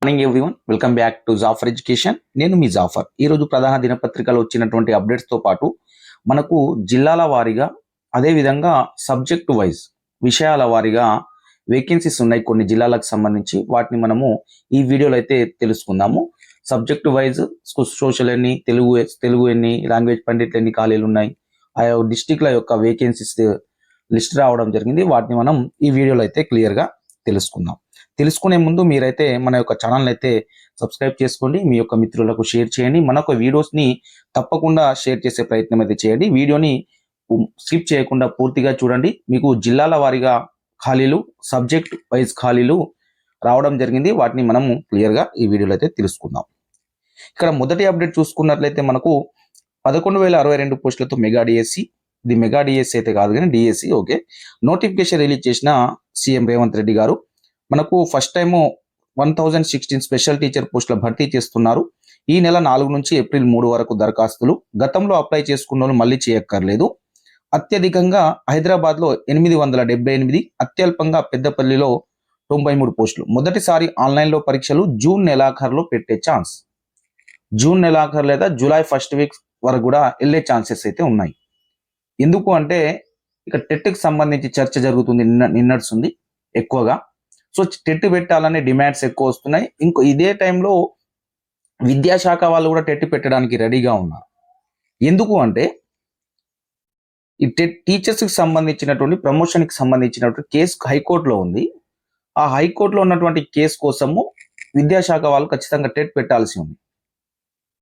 Morning everyone, welcome back to Jaffar education. నేను మీ జాఫర్. ఈరోజు ప్రధాన దినపత్రికలో వచ్చినటువంటి అప్డేట్స్తో పాటు మనకు జిల్లాల వారీగా అదేవిధంగా సబ్జెక్టు వైజ్ విషయాల వారీగా వేకెన్సీస్ ఉన్నాయి కొన్ని జిల్లాలకు సంబంధించి. వాటిని మనము ఈ వీడియోలో అయితే తెలుసుకుందాము. సబ్జెక్టు వైజ్ సోషల్ ఎన్ని, తెలుగు ఎన్ని, లాంగ్వేజ్ పండిట్లు ఎన్ని ఖాళీలు ఉన్నాయి, ఆయా డిస్టిక్ల యొక్క వేకెన్సీస్ లిస్ట్ రావడం జరిగింది. వాటిని మనం ఈ వీడియోలో అయితే క్లియర్గా తెలుసుకుందాం. తెలుసుకునే ముందు మీరైతే మన యొక్క ఛానల్ అయితే సబ్స్క్రైబ్ చేసుకోండి, మీ యొక్క మిత్రులకు షేర్ చేయండి. మన యొక్క వీడియోస్ని తప్పకుండా షేర్ చేసే ప్రయత్నం అయితే చేయండి. వీడియోని స్కిప్ చేయకుండా పూర్తిగా చూడండి. మీకు జిల్లాల వారీగా ఖాళీలు, సబ్జెక్ట్ వైజ్ ఖాళీలు రావడం జరిగింది. వాటిని మనము క్లియర్గా ఈ వీడియోలో అయితే తెలుసుకుందాం. ఇక్కడ మొదటి అప్డేట్ చూసుకున్నట్లయితే మనకు 11,062 పోస్టులతో మెగా డిఎస్సి. ఇది మెగా డిఎస్సి అయితే కాదు కానీ డిఎస్సి. ఓకే, నోటిఫికేషన్ రిలీజ్ చేసిన సీఎం రేవంత్ రెడ్డి గారు మనకు ఫస్ట్ టైము 1016 స్పెషల్ టీచర్ పోస్టుల భర్తీ చేస్తున్నారు. ఈ నెల 4 నుంచి ఏప్రిల్ 3 వరకు దరఖాస్తులు. గతంలో అప్లై చేసుకున్న వాళ్ళు మళ్ళీ చేయక్కర్లేదు. అత్యధికంగా హైదరాబాద్లో 878, అత్యల్పంగా పెద్దపల్లిలో 93 పోస్టులు. మొదటిసారి ఆన్లైన్లో పరీక్షలు జూన్ నెలాఖరులో పెట్టే ఛాన్స్. జూన్ నెలాఖరు లేదా జూలై ఫస్ట్ వీక్ వరకు కూడా వెళ్ళే ఛాన్సెస్ అయితే ఉన్నాయి. ఎందుకు అంటే ఇక టెట్కి సంబంధించి చర్చ జరుగుతుంది, నిన్నడుస్తుంది ఎక్కువగా. సో టెట్ పెట్టాలనే డిమాండ్స్ ఎక్కువ వస్తున్నాయి. ఇదే టైంలో విద్యాశాఖ వాళ్ళు కూడా టెట్ పెట్టడానికి రెడీగా ఉన్నారు. ఎందుకు అంటే ఈ టీచర్స్కి సంబంధించినటువంటి ప్రమోషన్కి సంబంధించినటువంటి కేసు హైకోర్టులో ఉంది. ఆ హైకోర్టులో ఉన్నటువంటి కేసు కోసము విద్యాశాఖ వాళ్ళు ఖచ్చితంగా టెట్ పెట్టాల్సి ఉంది.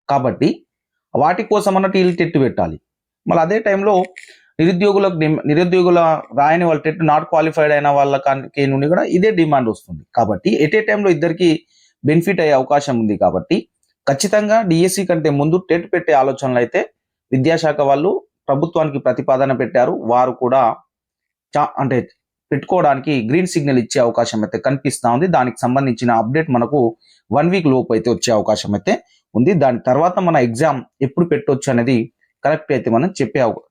కాబట్టి వాటి కోసం అన్నట్టు వీళ్ళు టెట్ పెట్టాలి. మళ్ళీ అదే టైంలో నిరుద్యోగుల రాయని వాళ్ళ టెట్ నాట్ క్వాలిఫైడ్ అయిన వాళ్ళకి నుండి కూడా ఇదే డిమాండ్ వస్తుంది. కాబట్టి ఎట్ ఏ టైంలో ఇద్దరికి బెనిఫిట్ అయ్యే అవకాశం ఉంది. కాబట్టి ఖచ్చితంగా డిఎస్సి కంటే ముందు టెట్ పెట్టే ఆలోచనలు అయితే విద్యాశాఖ వాళ్ళు ప్రభుత్వానికి ప్రతిపాదన పెట్టారు. వారు కూడా అంటే పెట్టుకోవడానికి గ్రీన్ సిగ్నల్ ఇచ్చే అవకాశం అయితే కనిపిస్తూ ఉంది. దానికి సంబంధించిన అప్డేట్ మనకు 1 వీక్ లోపు అయితే వచ్చే అవకాశం అయితే ఉంది. దాని తర్వాత మన ఎగ్జామ్ ఎప్పుడు పెట్టవచ్చు అనేది కరెక్ట్ అయితే మనం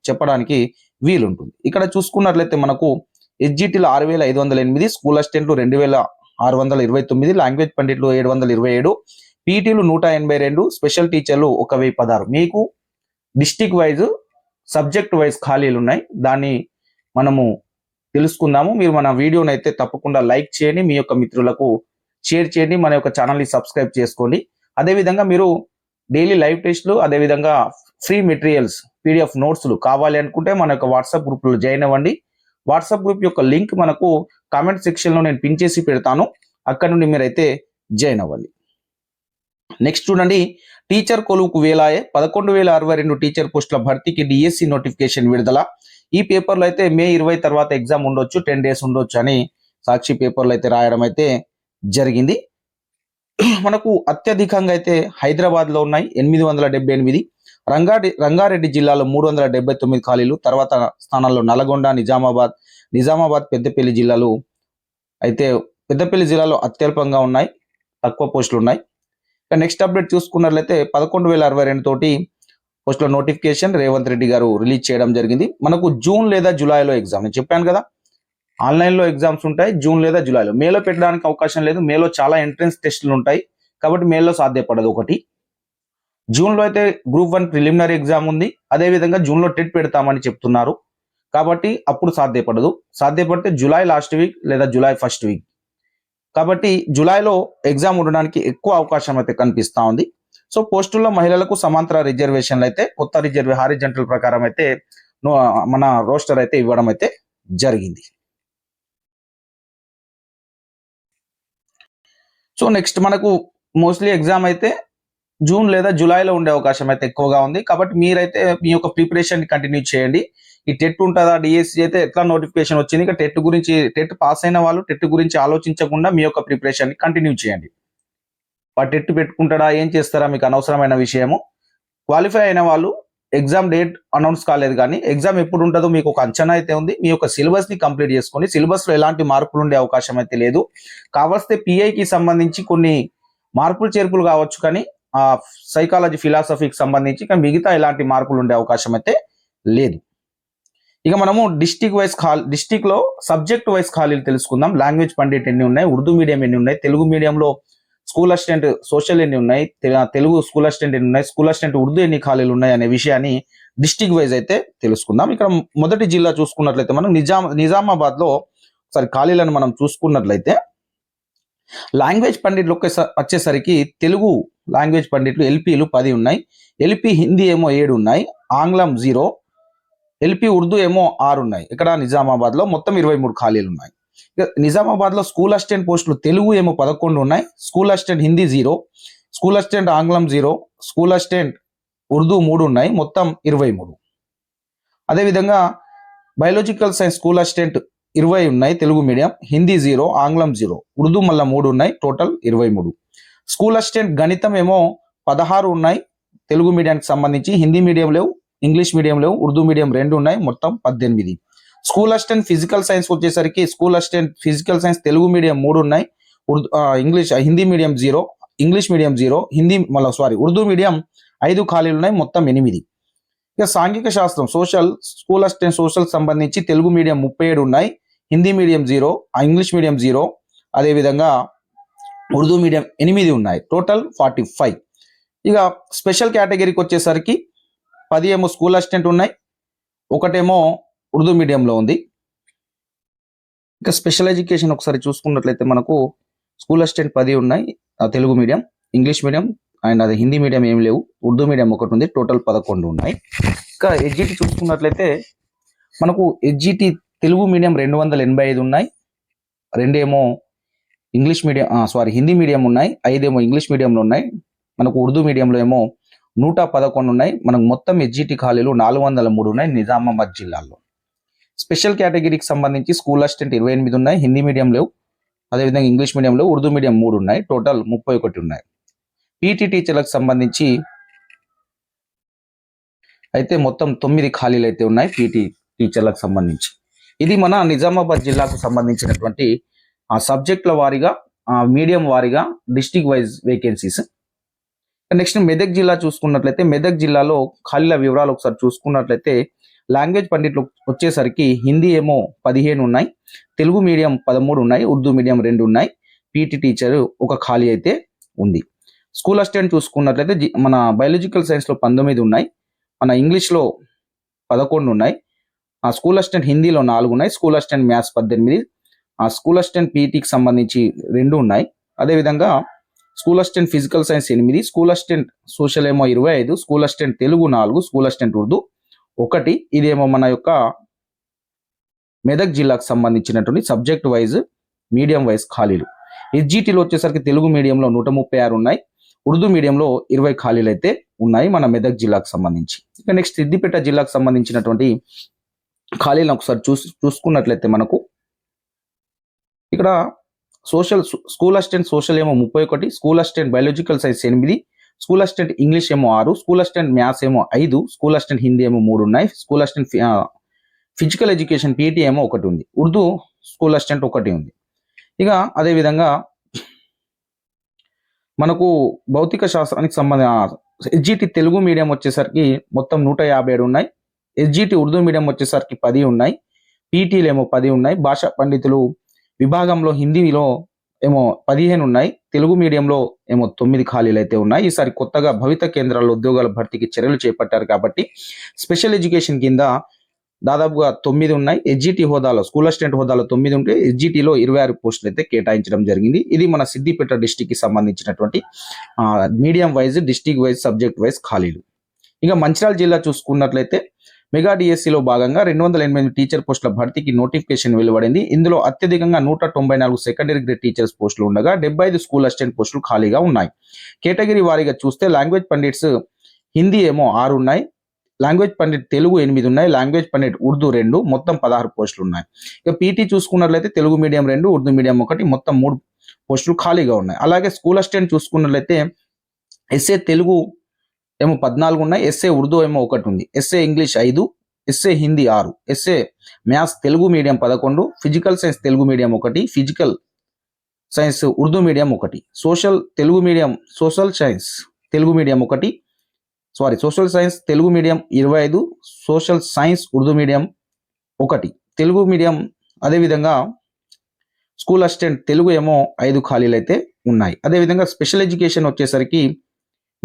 చెప్పడానికి వీలుంటుంది. ఇక్కడ చూసుకున్నట్లయితే మనకు ఎస్జిటీలు 6,508, స్కూల్ అసిస్టెంట్లు 2,629, లాంగ్వేజ్ పండిట్లు 727, పీటీలు 182, స్పెషల్ టీచర్లు 1,016. మీకు డిస్టిక్ వైజ్, సబ్జెక్ట్ వైజ్ ఖాళీలు ఉన్నాయి. దాన్ని మనము తెలుసుకుందాము. మీరు మన వీడియోని అయితే తప్పకుండా లైక్ చేయండి, మీ యొక్క మిత్రులకు షేర్ చేయండి, మన యొక్క ఛానల్ని సబ్స్క్రైబ్ చేసుకోండి. అదేవిధంగా మీరు డైలీ లైవ్ టెస్ట్లు, అదేవిధంగా ఫ్రీ మెటీరియల్స్, పీడిఎఫ్ నోట్స్లు కావాలి అనుకుంటే మన యొక్క వాట్సాప్ గ్రూప్లో జాయిన్ అవ్వండి. వాట్సాప్ గ్రూప్ యొక్క లింక్ మనకు కామెంట్ సెక్షన్లో నేను పిన్ చేసి పెడతాను. అక్కడ నుండి మీరైతే జాయిన్ అవ్వండి. నెక్స్ట్ చూడండి, టీచర్ కొలువుకు వేలాయే 11,062 టీచర్ పోస్టుల భర్తీకి డిఎస్సి నోటిఫికేషన్ విడుదల. ఈ పేపర్లో అయితే మే 20 తర్వాత ఎగ్జామ్ ఉండొచ్చు, 10 days ఉండొచ్చు అని సాక్షి పేపర్లో అయితే రాయడం అయితే జరిగింది. మనకు అత్యధికంగా అయితే హైదరాబాద్లో ఉన్నాయి 878, రంగారెడ్డి జిల్లాలో 379 ఖాళీలు. తర్వాత స్థానాల్లో నల్గొండ, నిజామాబాద్, పెద్దపల్లి జిల్లాలు అయితే పెద్దపల్లి జిల్లాలో అత్యల్పంగా ఉన్నాయి, తక్కువ పోస్టులు ఉన్నాయి. నెక్స్ట్ అప్డేట్ చూసుకున్నట్లయితే 11,062 తోటి పోస్టుల నోటిఫికేషన్ రేవంత్ రెడ్డి గారు రిలీజ్ చేయడం జరిగింది. మనకు జూన్ లేదా జూలైలో ఎగ్జామ్, నేను చెప్పాను కదా ఆన్లైన్లో ఎగ్జామ్స్ ఉంటాయి జూన్ లేదా జూలైలో. మేలో పెట్టడానికి అవకాశం లేదు. మేలో చాలా ఎంట్రన్స్ టెస్టులు ఉంటాయి కాబట్టి మేలో సాధ్యపడదు. ఒకటి జూన్లో అయితే గ్రూప్ 1 ప్రిలిమినరీ ఎగ్జామ్ ఉంది. అదేవిధంగా జూన్లో టెట్ పెడతామని చెప్తున్నారు కాబట్టి అప్పుడు సాధ్యపడితే జూలై లాస్ట్ వీక్ లేదా జూలై ఫస్ట్ వీక్. కాబట్టి జూలైలో ఎగ్జామ్ ఉండడానికి ఎక్కువ అవకాశం అయితే కనిపిస్తూ ఉంది. సో పోస్టుల్లో మహిళలకు సమాంతర రిజర్వేషన్లు అయితే కొత్త హారిజంటల్ ప్రకారం అయితే మన రోస్టర్ అయితే ఇవ్వడం అయితే జరిగింది. సో నెక్స్ట్ మనకు మోస్ట్లీ ఎగ్జామ్ అయితే జూన్ లేదా జూలైలో ఉండే అవకాశం అయితే ఎక్కువగా ఉంది. కాబట్టి మీరైతే మీ యొక్క ప్రిపరేషన్ కంటిన్యూ చేయండి. ఈ టెట్ ఉంటుందా, డిఎస్సి అయితే ఎట్లా నోటిఫికేషన్ వచ్చింది, ఇక టెట్ పాస్ అయిన వాళ్ళు టెట్ గురించి ఆలోచించకుండా మీ యొక్క ప్రిపరేషన్ కంటిన్యూ చేయండి. టెట్ పెట్టుకుంటాడా, ఏం చేస్తారా మీకు అనవసరమైన విషయము. క్వాలిఫై అయిన వాళ్ళు ఎగ్జామ్ డేట్ అనౌన్స్ కాలేదు కానీ ఎగ్జామ్ ఎప్పుడు ఉంటుందో మీకు ఒక అంచనా అయితే ఉంది. మీ యొక్క సిలబస్ని కంప్లీట్ చేసుకోండి. సిలబస్లో ఎలాంటి మార్పులు ఉండే అవకాశం అయితే లేదు. కావస్తే పిఐకి సంబంధించి కొన్ని మార్పులు చేర్పులు కావచ్చు కానీ సైకాలజీ, ఫిలాసఫీకి సంబంధించి మిగతా ఎలాంటి మార్పులు ఉండే అవకాశం అయితే లేదు. ఇక మనము డిస్టిక్ లో సబ్జెక్ట్ వైజ్ ఖాళీలు తెలుసుకుందాం. లాంగ్వేజ్ పండిట్ ఎన్ని ఉన్నాయి, ఉర్దూ మీడియం ఎన్ని ఉన్నాయి, తెలుగు మీడియంలో స్కూల్ అసిస్టెంట్ సోషల్ ఎన్ని ఉన్నాయి, తెలుగు స్కూల్ అసిస్టెంట్ ఎన్ని ఉన్నాయి, స్కూల్ అసిస్టెంట్ ఉర్దూ ఎన్ని ఖాళీలు ఉన్నాయి అనే విషయాన్ని డిస్టిక్ వైజ్ అయితే తెలుసుకుందాం. ఇక్కడ మొదటి జిల్లా చూసుకున్నట్లయితే మనం నిజామాబాద్ లో ఒకసారి ఖాళీలను మనం చూసుకున్నట్లయితే లాంగ్వేజ్ పండిట్లు వచ్చేసరికి తెలుగు లాంగ్వేజ్ పండిట్లు ఎల్పీలు 10 ఉన్నాయి, ఎల్పీ హిందీ ఏమో 7 ఉన్నాయి, ఆంగ్లం 0, ఎల్పీ ఉర్దూ ఏమో 6 ఉన్నాయి. ఇక్కడ నిజామాబాద్ లో మొత్తం 23 ఖాళీలు ఉన్నాయి. నిజామాబాద్ లో స్కూల్ అసిస్టెంట్ పోస్టులు తెలుగు ఏమో 11 ఉన్నాయి, school assistant Hindi 0, school assistant ఆంగ్లం 0, స్కూల్ అసిస్టెంట్ ఉర్దూ 3 ఉన్నాయి, మొత్తం 23. అదేవిధంగా బయాలజికల్ సైన్స్ స్కూల్ అసిస్టెంట్ 20 ఉన్నాయి, తెలుగు మీడియం, హిందీ 0, ఆంగ్లం 0, ఉర్దూ మళ్ళీ 3 ఉన్నాయి, టోటల్ 23. స్కూల్ అసిస్టెంట్ గణితం ఏమో 16 ఉన్నాయి, తెలుగు మీడియానికి సంబంధించి, హిందీ మీడియం లేవు, ఇంగ్లీష్ మీడియం లేవు, ఉర్దూ మీడియం 2 ఉన్నాయి, మొత్తం 18. స్కూల్ అసిస్టెంట్ ఫిజికల్ సైన్స్ వచ్చేసరికి school assistant physical science Telugu medium 3 ఉన్నాయి, Hindi medium 0, English medium 0, Urdu medium 5 ఖాళీలు ఉన్నాయి, మొత్తం 8. ఇక సాంఘిక శాస్త్రం సోషల్ స్కూల్ అసిస్టెంట్ సోషల్ సంబంధించి తెలుగు మీడియం 37 ఉన్నాయి, హిందీ మీడియం 0, ఇంగ్లీష్ మీడియం 0, అదేవిధంగా ఉర్దూ మీడియం 8 ఉన్నాయి, టోటల్ 45. ఇక స్పెషల్ కేటగిరీకి వచ్చేసరికి 10 ఏమో స్కూల్ అసిస్టెంట్ ఉన్నాయి, ఒకటేమో ఉర్దూ మీడియంలో ఉంది. ఇక స్పెషల్ ఎడ్యుకేషన్ ఒకసారి చూసుకున్నట్లయితే మనకు స్కూల్ అసిస్టెంట్ 10 ఉన్నాయి, Telugu medium, English medium and అది హిందీ మీడియం ఏం లేవు, ఉర్దూ మీడియం ఒకటి ఉంది, టోటల్ 11 ఉన్నాయి. ఇంకా ఎడ్జిటి చూసుకున్నట్లయితే మనకు ఎడ్జిటి తెలుగు మీడియం 285 ఉన్నాయి, 2 ఏమో ఇంగ్లీష్ మీడియం హిందీ మీడియం ఉన్నాయి, 5 ఏమో ఇంగ్లీష్ మీడియంలో ఉన్నాయి, మనకు ఉర్దూ మీడియంలో ఏమో 111 ఉన్నాయి. మనకు మొత్తం ఎడ్జిటి ఖాళీలు 403 ఉన్నాయి నిజామాబాద్ జిల్లాలో. స్పెషల్ కేటగిరీకి సంబంధించి స్కూల్ అసిస్టెంట్ 28 ఉన్నాయి, హిందీ మీడియం లేవు, అదేవిధంగా ఇంగ్లీష్ మీడియంలో, ఉర్దూ మీడియం 3 ఉన్నాయి, టోటల్ 31 ఉన్నాయి. పీటీ టీచర్లకు సంబంధించి అయితే మొత్తం 9 ఖాళీలు అయితే ఉన్నాయి పీటీ టీచర్లకు సంబంధించి. ఇది మన నిజామాబాద్ జిల్లాకు సంబంధించినటువంటి ఆ సబ్జెక్టుల వారీగా, మీడియం వారీగా, district wise vacancies. Next Medak జిల్లా చూసుకున్నట్లయితే మెదక్ జిల్లాలో ఖాళీల వివరాలు ఒకసారి చూసుకున్నట్లయితే లాంగ్వేజ్ పండిట్లు వచ్చేసరికి హిందీ ఏమో 15 ఉన్నాయి, తెలుగు మీడియం 13 ఉన్నాయి, ఉర్దూ మీడియం 2 ఉన్నాయి, పీటీ టీచర్ 1 ఖాళీ అయితే ఉంది. స్కూల్ అసిస్టెంట్ చూసుకున్నట్లయితే మన బయాలజికల్ సైన్స్లో 19 ఉన్నాయి, మన ఇంగ్లీష్లో 11 ఉన్నాయి, స్కూల్ అసిస్టెంట్ హిందీలో 4 ఉన్నాయి, school assistant maths 18, school assistant పీటీకి సంబంధించి 2 ఉన్నాయి, అదేవిధంగా school assistant physical science 8, school assistant social ఏమో 25, school assistant Telugu 4, school assistant Urdu 1. ఇదేమో మన యొక్క మెదక్ జిల్లాకు సంబంధించినటువంటి సబ్జెక్ట్ వైజ్ మీడియం వైజ్ ఖాళీలు. ఎస్జిటిలో వచ్చేసరికి తెలుగు మీడియంలో 136 ఉన్నాయి, ఉర్దూ మీడియంలో 20 ఖాళీలు అయితే ఉన్నాయి మన మెదక్ జిల్లాకు సంబంధించి. ఇక నెక్స్ట్ సిద్దిపేట జిల్లాకు సంబంధించినటువంటి ఖాళీలను ఒకసారి చూసుకున్నట్లయితే మనకు ఇక్కడ స్కూల్ అసిస్టెంట్ సోషల్ ఏమో 31, school assistant biological science 8, school assistant English ఏమో 6, స్కూల్ అసిస్టెంట్ మ్యాథ్స్ ఏమో 5, స్కూల్ అసిస్టెంట్ హిందీ ఏమో 3 ఉన్నాయి, school assistant physical education PT ఏమో 1 ఉంది, ఉర్దూ స్కూల్ అసిస్టెంట్ 1 ఉంది. ఇక అదేవిధంగా మనకు భౌతిక శాస్త్రానికి సంబంధించి ఎస్జిటి తెలుగు మీడియం వచ్చేసరికి మొత్తం 157 ఉన్నాయి, ఎస్జిటి ఉర్దూ మీడియం వచ్చేసరికి 10 ఉన్నాయి, పీటీలు ఏమో 10 ఉన్నాయి, భాషా పండితులు విభాగంలో హిందీలో ఏమో 15 ఉన్నాయి, తెలుగు మీడియంలో ఏమో 9 ఖాళీలు అయితే ఉన్నాయి. ఈసారి కొత్తగా భవిత కేంద్రాల్లో ఉద్యోగాల భర్తీకి చర్యలు చేపట్టారు కాబట్టి స్పెషల్ ఎడ్యుకేషన్ కింద దాదాపుగా 9 ఉన్నాయి. ఎస్జిటి హోదాలో స్కూల్ అసిస్టెంట్ హోదాలో 9 ఉంటే ఎస్జిటిలో 26 పోస్టులు అయితే కేటాయించడం జరిగింది. ఇది మన సిద్దిపేట డిస్టిక్ కి సంబంధించినటువంటి medium wise, district wise, subject wise ఖాళీలు. ఇక మంచిర్యాల జిల్లా చూసుకున్నట్లయితే మెగా డిఎస్సిలో భాగంగా 288 టీచర్ పోస్టుల భర్తీకి నోటిఫికేషన్ వెలువడింది. ఇందులో అత్యధికంగా 194 సెకండరీ గ్రేడ్ టీచర్స్ పోస్టులు ఉండగా 75 స్కూల్ అసిస్టెంట్ పోస్టులు ఖాళీగా ఉన్నాయి. కేటగిరీ వారీగా చూస్తే లాంగ్వేజ్ పండిట్స్ హిందీ ఏమో 6 ఉన్నాయి, లాంగ్వేజ్ పండిట్ తెలుగు 8 ఉన్నాయి, లాంగ్వేజ్ పండిట్ ఉర్దూ 2, మొత్తం 16 పోస్టులు ఉన్నాయి. ఇక పీటీ చూసుకున్నట్లయితే తెలుగు మీడియం 2, ఉర్దూ మీడియం 1, మొత్తం 3 పోస్టులు ఖాళీగా ఉన్నాయి. అలాగే స్కూల్ అసిస్టెంట్ చూసుకున్నట్లయితే ఎస్ఏ తెలుగు ఏమో 14 ఉన్నాయి, ఎస్ఏ ఉర్దూ ఏమో 1 ఉంది, SA English 5, SA Hindi 6, SA maths Telugu medium 11, physical science Telugu medium 1, physical science Urdu medium 1, social science Telugu medium 1, social science Telugu medium 25, social science Urdu medium 1, Telugu medium. అదేవిధంగా స్కూల్ అసిస్టెంట్ తెలుగు ఏమో 5 ఖాళీలు అయితే ఉన్నాయి. అదేవిధంగా స్పెషల్ ఎడ్యుకేషన్ వచ్చేసరికి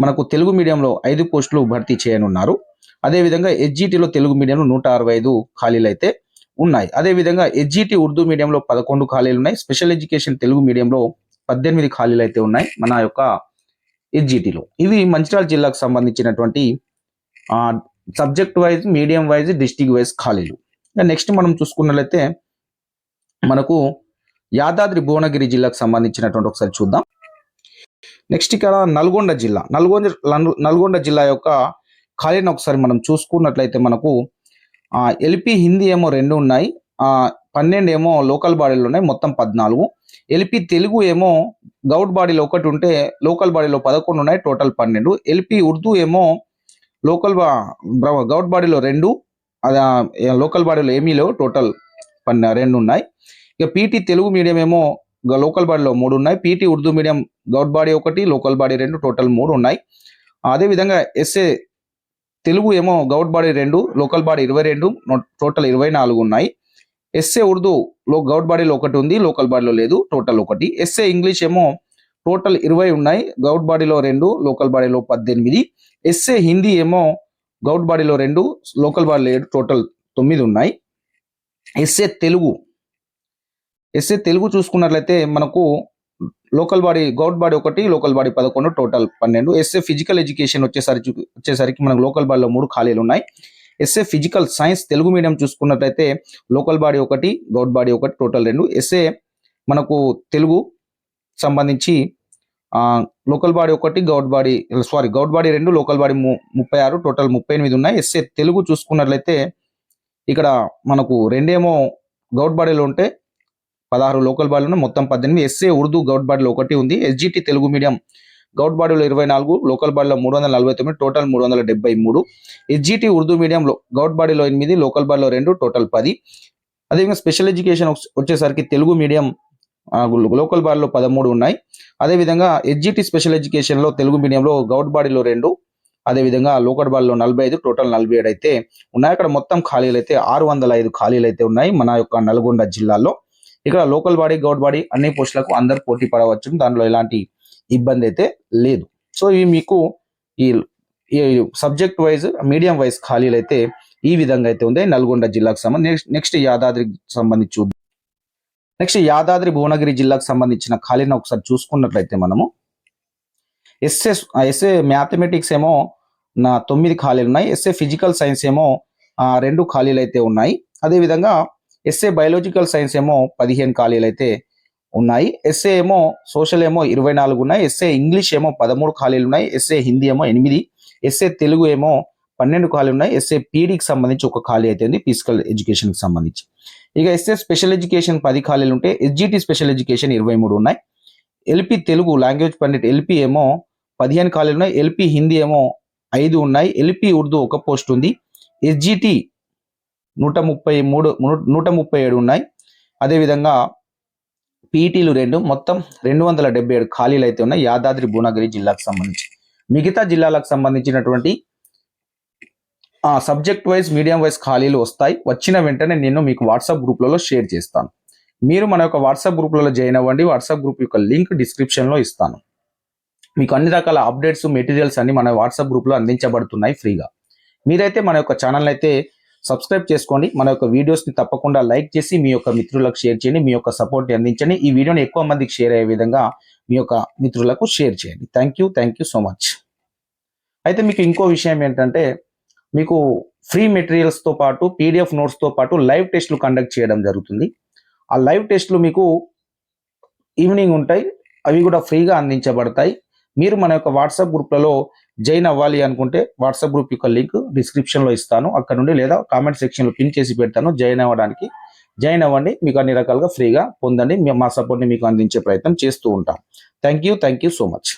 మనకు తెలుగు మీడియంలో 5 పోస్టులు భర్తీ చేయనున్నారు. అదేవిధంగా ఎస్జిటిలో తెలుగు మీడియంలో 165 ఖాళీలు అయితే ఉన్నాయి. అదేవిధంగా ఎస్జిటి ఉర్దూ మీడియంలో 11 ఖాళీలు ఉన్నాయి. స్పెషల్ ఎడ్యుకేషన్ తెలుగు మీడియంలో 18 ఖాళీలు అయితే ఉన్నాయి మన యొక్క ఎస్జిటిలో. ఇవి మంచిర్యాల జిల్లాకు సంబంధించినటువంటి subject wise, medium wise, district wise ఖాళీలు. నెక్స్ట్ మనం చూసుకున్నట్లయితే మనకు యాదాద్రి భువనగిరి జిల్లాకు సంబంధించినటువంటి ఒకసారి చూద్దాం. నెక్స్ట్ ఇక్కడ నల్గొండ జిల్లా యొక్క ఖాళీని ఒకసారి మనం చూసుకున్నట్లయితే మనకు ఎల్పి హిందీ ఏమో 2 ఉన్నాయి, 12 ఏమో లోకల్ బాడీలు ఉన్నాయి, మొత్తం 14. ఎల్పి తెలుగు ఏమో గౌడ్ బాడీలో 1 ఉంటే లోకల్ బాడీలో 11 ఉన్నాయి, టోటల్ 12. ఎల్పి ఉర్దూ ఏమో గౌడ్ బాడీలో 2, లోకల్ బాడీలో ఏమీ లేవు, టోటల్ 2 ఉన్నాయి. ఇక పీటీ తెలుగు మీడియం ఏమో లోకల్ బాడీలో 3 ఉన్నాయి, PT Urdu medium Goud body 1, local body 2, total 3 ఉన్నాయి. అదేవిధంగా ఎస్ఏ తెలుగు ఏమో Goud body 2, local body 22, total 24 ఉన్నాయి. ఎస్ఏ ఉర్దూ గౌడ్ బాడీలో 1 ఉంది, లోకల్ బాడీలో లేదు, టోటల్ 1. ఎస్ఏ ఇంగ్లీష్ ఏమో టోటల్ 20 ఉన్నాయి, గౌడ్ బాడీలో 2, లోకల్ బాడీలో 18. ఎస్ఏ హిందీ ఏమో గౌడ్ బాడీలో 2, లోకల్ బాడీలో 7, టోటల్ 9 ఉన్నాయి. ఎస్ఏ తెలుగు చూసుకున్నట్లయితే మనకు లోకల్ బాడీ గౌడ్ body 1, local body 11, total 12. S A physical education వచ్చేసరికి మనకు లోకల్ బాడీలో 3 ఖాళీలు ఉన్నాయి. S A physical science Telugu medium చూసుకున్నట్లయితే లోకల్ బాడీ 1, గౌడ్ బాడీ 1, టోటల్ 2. ఎస్ఏ మనకు తెలుగు సంబంధించి లోకల్ బాడీ 1, గౌడ్ బాడీ 2, లోకల్ బాడీ 36, టోటల్ 38 ఉన్నాయి. ఎస్ఏ తెలుగు చూసుకున్నట్లయితే ఇక్కడ మనకు 2 ఏమో గౌడ్ బాడీలో ఉంటే 16 లోకల్ బాడీలో మొత్తం 18. ఎస్ఏ ఉర్దూ గౌడ్ బాడీలో 1 ఉంది. ఎస్జిటి తెలుగు మీడియం గౌడ్ బాడీలో 24, లోకల్ బాడీలో 349, టోటల్ 373. ఎస్జిటి ఉర్దూ మీడియంలో గౌడ్ బాడీలో 8, లోకల్ బాడీలో 2, టోటల్ 10. అదేవిధంగా స్పెషల్ ఎడ్యుకేషన్ వచ్చేసరికి తెలుగు మీడియం లోకల్ బాడీలో 13 ఉన్నాయి. అదేవిధంగా ఎస్జిటి స్పెషల్ ఎడ్యుకేషన్లో తెలుగు మీడియంలో గౌడ్ బాడీలో 2, అదేవిధంగా లోకల్ బాడీలో 45, టోటల్ 47 అయితే ఉన్నాయి. అక్కడ మొత్తం ఖాళీలు అయితే 605 ఖాళీలు అయితే ఉన్నాయి మన యొక్క నల్గొండ జిల్లాలో. ఇక్కడ లోకల్ బాడీ, గౌడ్ బాడీ అన్ని పోస్టులకు అందరు పోటీ పడవచ్చు, దానిలో ఎలాంటి ఇబ్బంది అయితే లేదు. సో ఇవి మీకు ఈ సబ్జెక్ట్ వైజ్, మీడియం వైజ్ ఖాళీలు అయితే ఈ విధంగా అయితే ఉంది నల్గొండ జిల్లాకు సంబంధించి. నెక్స్ట్ యాదాద్రికి సంబంధించి చూద్దాం. నెక్స్ట్ యాదాద్రి భువనగిరి జిల్లాకు సంబంధించిన ఖాళీని ఒకసారి చూసుకున్నట్లయితే మనము ఎస్ఏ మ్యాథమెటిక్స్ ఏమో 9 ఖాళీలు ఉన్నాయి. ఎస్ఏ ఫిజికల్ సైన్స్ ఏమో 2 ఖాళీలు అయితే ఉన్నాయి. అదేవిధంగా ఎస్ఏ బయాలజికల్ సైన్స్ ఏమో 15 ఖాళీలు అయితే ఉన్నాయి. ఎస్ఏ ఏమో సోషల్ ఏమో 24 ఉన్నాయి. ఎస్ఏ ఇంగ్లీష్ ఏమో 13 ఖాళీలు ఉన్నాయి. ఎస్ఏ హిందీ ఏమో 8, ఎస్ఏ తెలుగు ఏమో 12 ఖాళీలు ఉన్నాయి. ఎస్ఏ పీడీకి సంబంధించి 1 ఖాళీ అయితే ఉంది, ఫిజికల్ ఎడ్యుకేషన్కి సంబంధించి. ఇక ఎస్ఏ స్పెషల్ ఎడ్యుకేషన్ 10 ఖాళీలు ఉంటే ఎస్జిటి స్పెషల్ ఎడ్యుకేషన్ 23 ఉన్నాయి. LP Telugu language pandit LP ఏమో 15 ఖాళీలు ఉన్నాయి. ఎల్పి హిందీ ఏమో 5 ఉన్నాయి. ఎల్పి ఉర్దూ 1 పోస్ట్ ఉంది. ఎస్జిటి 137 ఉన్నాయి. అదేవిధంగా పీఈటీలు 2, మొత్తం 277 ఖాళీలు అయితే ఉన్నాయి యాదాద్రి భువనగిరి జిల్లాకు సంబంధించి. మిగతా జిల్లాలకు సంబంధించినటువంటి సబ్జెక్ట్ వైజ్, మీడియం వైజ్ ఖాళీలు వస్తాయి. వచ్చిన వెంటనే నేను మీకు వాట్సాప్ గ్రూప్లలో షేర్ చేస్తాను. మీరు మన యొక్క వాట్సాప్ గ్రూప్లలో జాయిన్ అవ్వండి. వాట్సాప్ గ్రూప్ యొక్క లింక్ డిస్క్రిప్షన్లో ఇస్తాను. మీకు అన్ని రకాల అప్డేట్స్, మెటీరియల్స్ అన్ని మన వాట్సాప్ గ్రూప్లో అందించబడుతున్నాయి ఫ్రీగా. మీరైతే మన యొక్క ఛానల్ అయితే సబ్స్క్రైబ్ చేసుకోండి. మన యొక్క వీడియోస్ని తప్పకుండా లైక్ చేసి మీ యొక్క మిత్రులకు షేర్ చేయండి. మీ యొక్క సపోర్ట్ని అందించండి. ఈ వీడియోని ఎక్కువ మందికి షేర్ అయ్యే విధంగా మీ యొక్క మిత్రులకు షేర్ చేయండి. Thank you so much. అయితే మీకు ఇంకో విషయం ఏంటంటే, మీకు ఫ్రీ మెటీరియల్స్తో పాటు పీడిఎఫ్ నోట్స్తో పాటు లైవ్ టెస్ట్లు కండక్ట్ చేయడం జరుగుతుంది. ఆ లైవ్ టెస్ట్లు మీకు ఈవినింగ్ ఉంటాయి, అవి కూడా ఫ్రీగా అందించబడతాయి. మీరు మన యొక్క వాట్సాప్ గ్రూప్లలో జాయిన్ అవ్వాలి అనుకుంటే వాట్సాప్ గ్రూప్ యొక్క లింక్ డిస్క్రిప్షన్లో ఇస్తాను, అక్కడ నుండి లేదా కామెంట్ సెక్షన్లో పిన్ చేసి పెడతాను. జాయిన్ అవ్వండి. మీకు అన్ని రకాలుగా ఫ్రీగా పొందండి. మా సపోర్ట్ని మీకు అందించే ప్రయత్నం చేస్తూ ఉంటాం. Thank you so much.